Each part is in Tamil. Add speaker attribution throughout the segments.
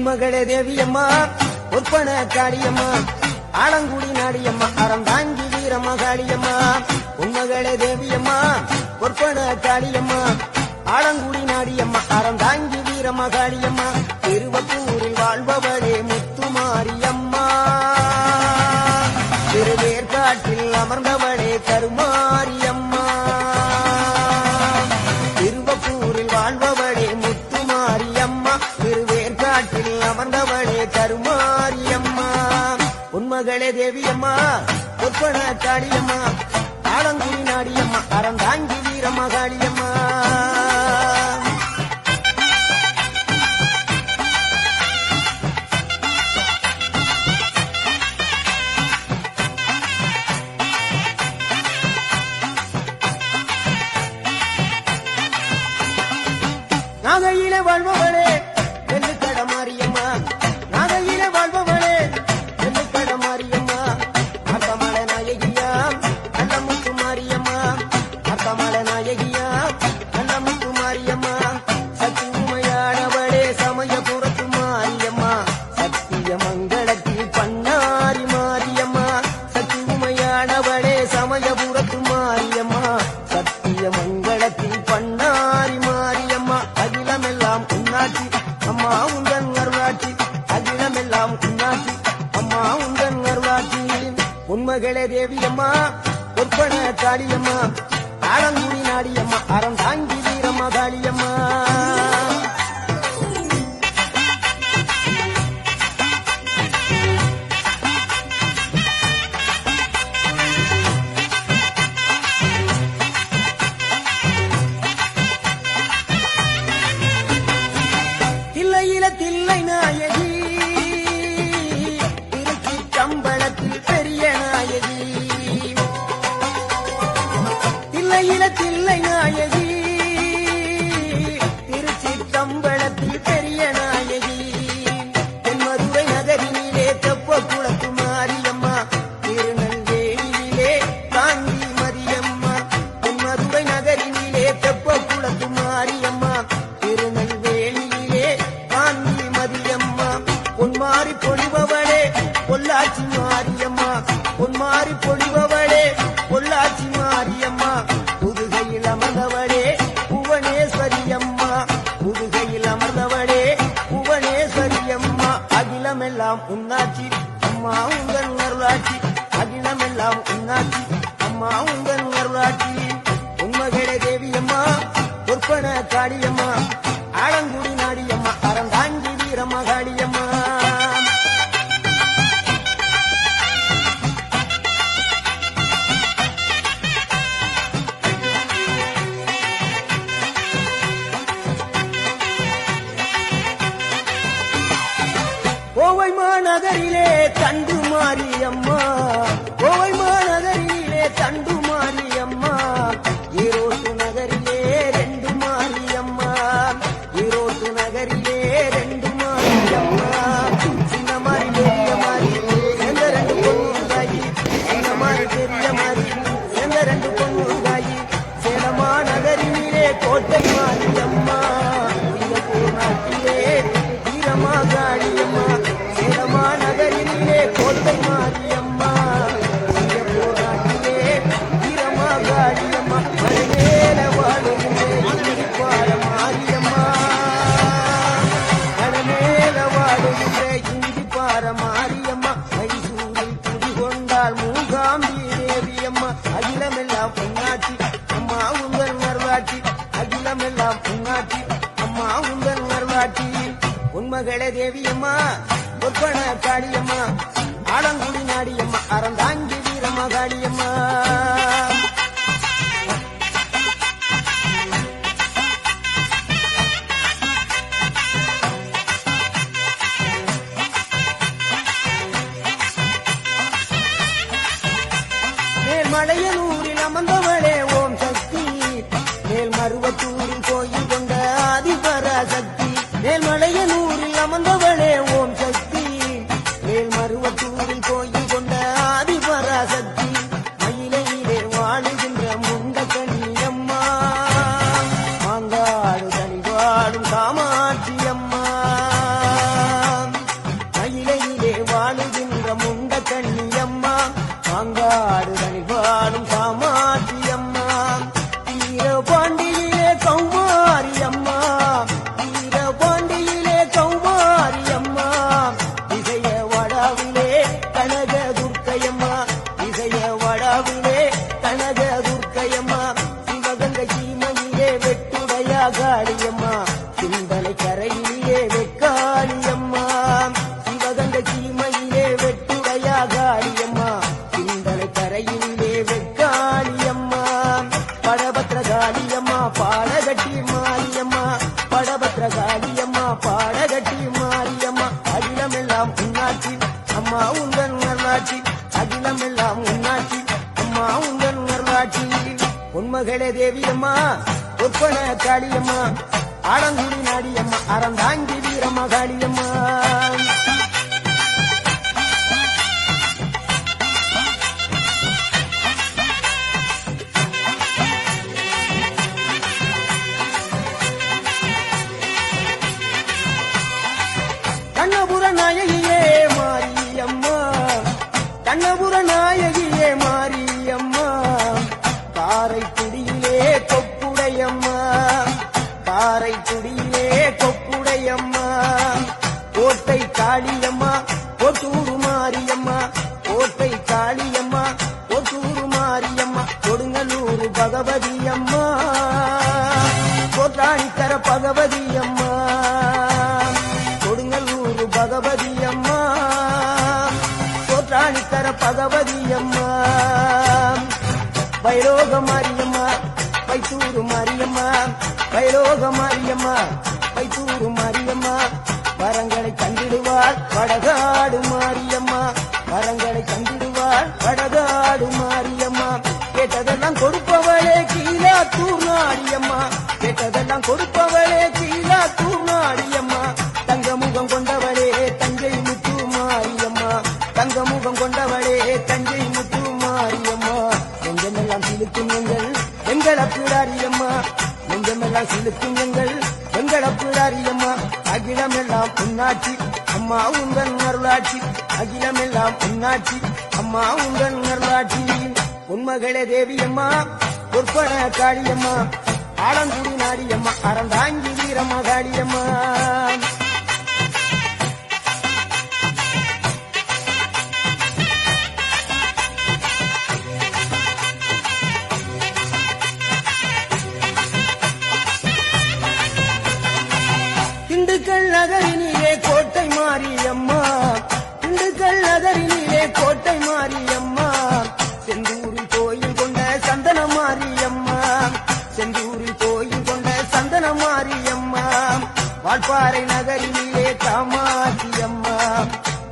Speaker 1: உன்மகளே தேவியம்மா ஒப்பன காளியம்மா ஆலங்குடி நாடியம்மா அறந்தாங்கி வீரம்மா காளியம்மா உன்மகளே தேவியம்மா ஒப்பன காளியம்மா ஆலங்குடி நாடியம்மா அறந்தாங்கி வீரம்மா காளியம்மா திருவப்பூரில் வாழ்பவளே முத்துமாரியம்மா திருவேற்காட்டில் அமர்ந்தவளே கருமாரியம்மா திருவப்பூரில் வாழ்பவளே முத்துமாரியம்மா திருவேற்காட்டில் அமர்ந்தவளே கருமாரியம்மா உன்மகளே தேவியம்மா ஒப்பன காளியம்மா ஆலங்குடி நாடியம்மா அறந்தாங்கி வீரம்மா காளியம்மா நாகையிலே வாழ்பவளே வெள்ளிக்கட மாரியம்மா நாகையிலே வாழ்பவளே வெள்ளிக்கட மாரியம்மா அர்த்தமலை நாயகியா கள்ளமுத்து மாரியம்மா அர்த்தமலை நாயகியா கள்ளமுத்து மாரியம்மா சக்தி உமையானவளே சமயபுரத்து மாரியம்மா சத்திய மங்களத்தில் பண்ணாரி மாரியம்மா சக்தி உமையானவளே சமயபுரத்து மாரியம்மா சத்திய மங்களத்தில் பண்ணாரி மாரியம்மா அகிலமெல்லாம் உன்னாட்சி அம்மா உந்தன் அருளாட்சி அகிலமெல்லாம் உன்னாட்சி அம்மா உந்தன் அருளாட்சி உன்மகளே தேவியம்மா ஒப்பன காளியம்மா ஆலங்குடி நாடியம்மா அறந்தாங்கி வீரம்மா காளியம்மா தில்லை நாயகி திருச்சி கம்பளத்தில் பெரிய நாயகி தில்லை நாயகி திருச்சி கம்பளத்தில் பெரிய நாயகி தென்மதுரை நகரினிலே தெப்ப குளத்து மாரியம்மா திருநெல்வேலியிலே காஞ்சி மரியம்மா தென்மதுரை நகரினிலே தெப்ப குளத்து மாரியம்மா திருநெல்வேலியிலே காஞ்சி மரியம்மா பொன்மாரி பொழிபவளே பொள்ளாச்சி மாரியம்மா பொன்மாரி பொழிபவளே பொள்ளாச்சி மாரியம்மா புதுகையில் அமர்ந்தவளே புவனேஸ்வரியம்மா புதுகையில் அமர்ந்தவளே புவனேஸ்வரியம்மா அகிலமெல்லாம் உன்னாட்சி அம்மா உங்கள் அருளாட்சி அகிலமெல்லாம் உன்னாட்சி அம்மா உங்கள் அருளாட்சி உன்மகளே தேவியம்மா ஒப்பன காளியம்மா ஆலங்குடி நாடியம்மா அறந்தாங்கி வீரம்மா காளியம்மா கோவை மாநகரிலே தண்டு மாரியம்மா கோவை மாநகரிலே தண்டு மாரியம்மா ஈரோட்டு நகரிலே ரெண்டு மாரியம்மா ஈரோட்டு நகரிலே ரெண்டு மாரியம்மா சின்ன மாறி பெரிய மாறி எந்த ரெண்டு பொண்ணுங்காயி சின்ன மாறி பெரிய மாறி எந்த ரெண்டு பொண்ணுங்காயி சேலமா நகரிலே கோட்டை மாரியம்மா நாட்டிலே வீரமா காளியம்மா சேலமா நகரிலே கோட்டை மாரியம்மா நாட்டிலே வீரமா காளியம்மா மலைமேல வாழுகின்ற இந்திப்பார மாரியம்மா மலைமேல வாழுகின்ற இந்திப்பார மாரியம்மா மைசூரில் குடிகொண்டால் மூகாம்பி தேவியம்மா அகிலமெல்லாம் பொன்னாட்சி அம்மா உங்கள் நர்வாட்சி அகிலமெல்லாம் பொன்னாட்சி அம்மா உங்கள் நர்வாட்சி உன்மகளே தேவியம்மா ஒப்பன காளியம்மா ஆலங்குடி நாடியம்மா அறந்தாங்கி வீரம்மா காளியம்மா மேல்மலையனூரில் அமர்ந்தவளே ஓம் சக்தி மேல்மருவத்தூரில் கோயில் கொண்ட ஆதிபராசக்தி மேல்மலையனூரில் அமர்ந்தவளே ஓம் சக்தி மேல்மருவத்தூரில் கோயில் கொண்ட ஆதிபராசக்தி மயிலையிலே வாழுகின்ற முண்ட கண்ணியம்மா மாங்காடு தனிவாடும் காமாட்சி அம்மா பொன்மகளே தேவியம்மா ஒப்பன காளியம்மா ஆலங்குடி நாடியம்மா அறந்தாங்கி வீரம்மா காளியம்மா கண்ணபுர நாயகியே மாரியம்மா கண்ணபுர நாயகியே மாரியம்மா காரைக்குடியிலே கொப்புடையம்மா காரைக்குடியிலே கொப்புடையம்மா கோட்டை காளியம்மா கொட்டூரு மாரியம்மா கோட்டை காளியம்மா கொட்டூரு மாரியம்மா கொடுங்கலூர் பகவதி அம்மா கோட்டாணிக்கர பகவதி அம்மா கொடுங்கலூர் பகவதி அம்மா கோட்டாணிக்கர பகவதி அம்மா வைரோக மாரியம்மா வைத்தூரு மாரியம்மா வைரோக மாரியம்மா வைத்தூரு மாரியம்மா வரங்களை கண்டிடுவாள் வடகாடு மாரியம்மா வரங்களை கண்டிடுவாள் வடகாடு மாரியம்மா கேட்டதெல்லாம் கொடுப்பவளே கீழாத்தூர் நாடியம்மா கேட்டதெல்லாம் கொடுப்பவளே கீழாத்தூர் நாடியம்மா தங்க முகம் கொண்டவளே தஞ்சை முத்து மாரியம்மா தங்க முகம் கொண்டவளே தஞ்சை முத்து மாரியம்மா நெஞ்சமெல்லாம் சிலுக்கும் எங்கள் அப்பிடாரியம்மா நெஞ்சமெல்லாம் சிலுக்கும் எங்கள் அப்பிடாரியம்மா அகிலமெல்லாம் உன்னாட்சி அம்மா உங்கள் அருளாட்சி அகிலமெல்லாம் உன்னாட்சி அம்மா உங்கள் அருளாட்சி உன்மகளே தேவியம்மா பொற்பன காளியம்மா ஆலங்குடி நாடியம்மா அறந்தாங்கி வீரம்மா காளியம்மா திண்டுக்கல் நகரினிலே கோட்டை மாரியம்மா திண்டுக்கல் நகரினிலே கோட்டை மாரியம்மா செந்தூரில் கோயில் கொண்ட சந்தன மாரியம்மா செந்தூரில் கோயில் கொண்ட சந்தன மாரியம்மா வால்பாறை நகரினிலே காமாட்சியம்மா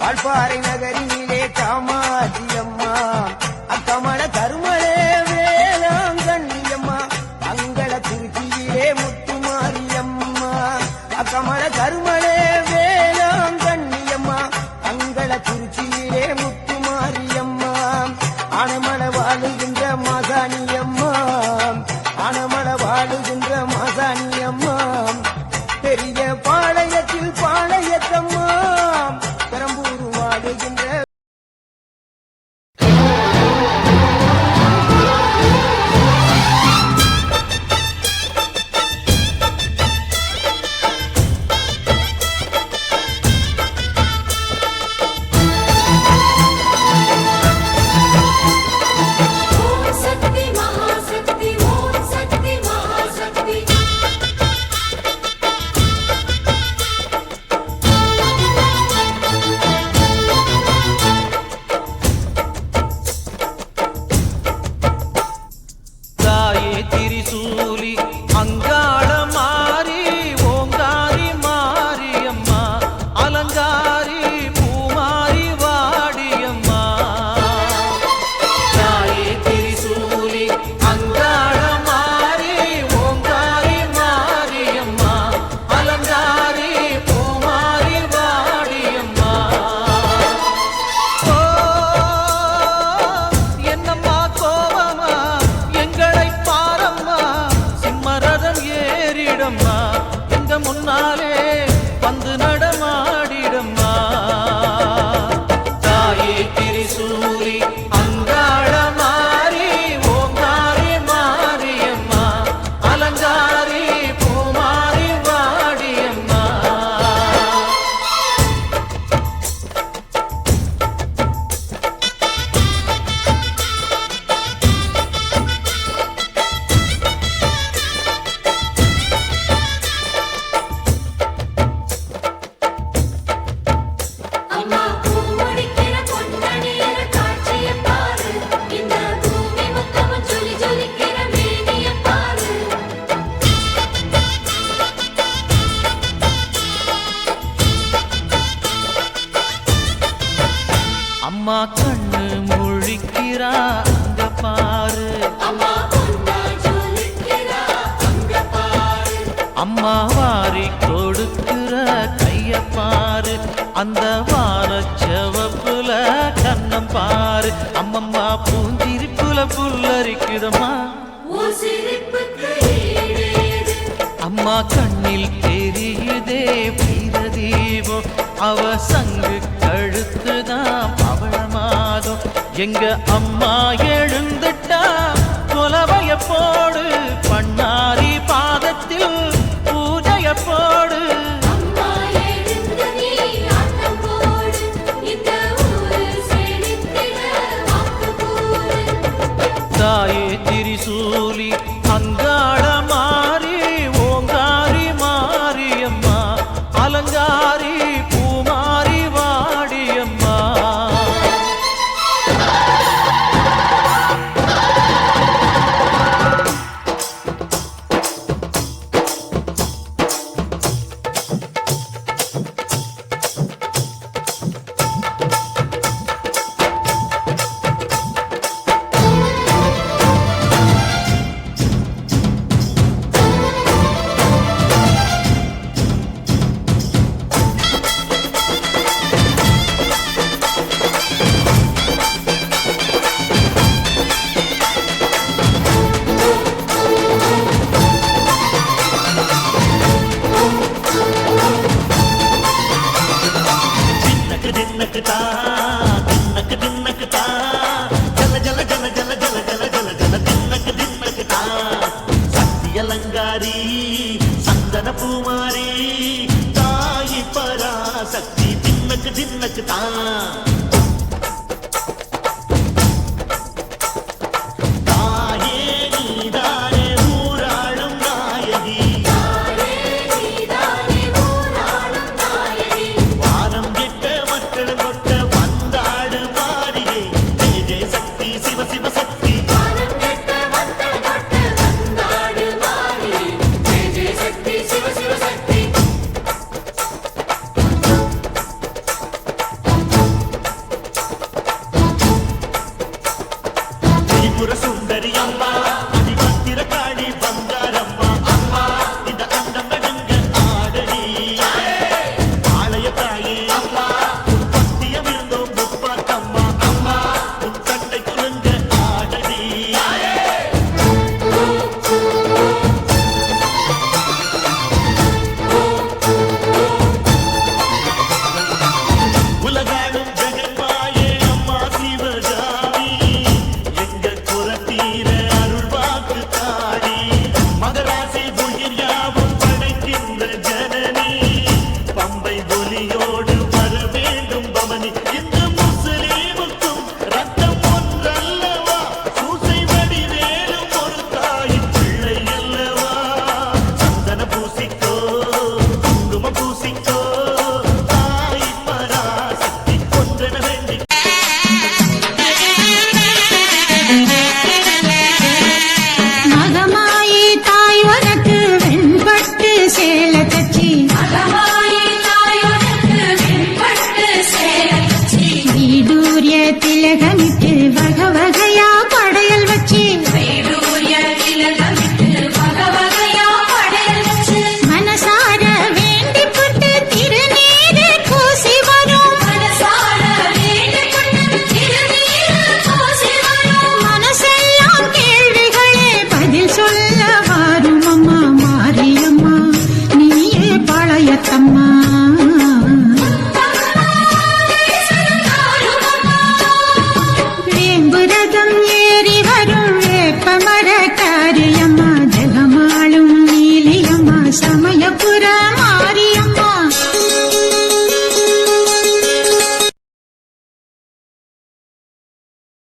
Speaker 1: வால்பாறை நகரினிலே காமாட்சியம்மா அக்கமல கருமலே வேளாங்கண்ணியம்மா அங்கள திருச்சியிலே முத்து மாரியம்மா அக்கமல கருமலே வேளாங்கண்ணியம்மா அங்கள திருச்சியிலே முத்து மாரியம்மா ஆனமல வாழுகின்ற மாசாணியம்மா ஆனமல வாழுகின்ற மாசாணியம்மா பெரிய பாளையத்தில் பாளையத்தம்மா பெரம்பூர் வாழுகின்ற
Speaker 2: அம்மா கண்ணு முழிக்கிறா அங்க பாரு.
Speaker 3: அம்மா பொன்னாச்சு
Speaker 2: அம்மா வாரி கொடுக்கிற கைய பாரு, அந்த வானச்சவப்புல கண்ணம் பாரு. அம்மம்மா பூஞ்சிரிப்புல புல்லரிக்குதம்மா, அம்மா கண்ணில் தெரியுதே வீரதீபம், அவ சங்கு கழுத்துதான் பவளமாதும். எங்க அம்மா எழுந்துட்டா கொலவைய போடு, பண்ணாரி பாதத்தில் பூஜைய போடு. தாயே திரிசூலி அங்காள மாறி, ஓங்காரி மாரியம்மா, அலங்காரி பூமாரி வாடியம்மா. அலங்காரி சந்தன பூமாரி, தாயி பராசக்தி தின்னக்கு தின்னக்கு தான். தாயே நீதானே ஊராளும் நாயகி, வாரம் கெட்ட மக்கள் கொட்ட வந்தாடு மாறியே, ஜெய ஜெய சக்தி சிவ சிவ சக்தி. சுந்தரி அம்மா, அதிபத்திர காளி பங்காரம்மா, அம்மா இந்த அண்டம் நடுங்க ஆடடி. ஆலய தாயே அம்மா, உன் பத்தியம் இருந்தோம் முப்பாத்தம்மா, அம்மா உன் கட்டை குலுங்க ஆடடி. உலகாடும் ஜெகன்மாயே அம்மா சிவகாமி, மகராசி உயிர் யாவும் படைக்கின்ற ஜனனி, பம்பை ஒலியோடு வர வேண்டும் பவனி. இந்த முஸ்லீமுக்கும் ரத்தம் ஒன்றல்லவா, சூசை வடிவேலும் ஒரு தாயின் பிள்ளை அல்லவா. சந்தன பூசிக்கோ குங்கும பூசிக்கோ, தாய் பராசக்தி ஒன்றென வேண்டி.
Speaker 3: திலகமிட்டு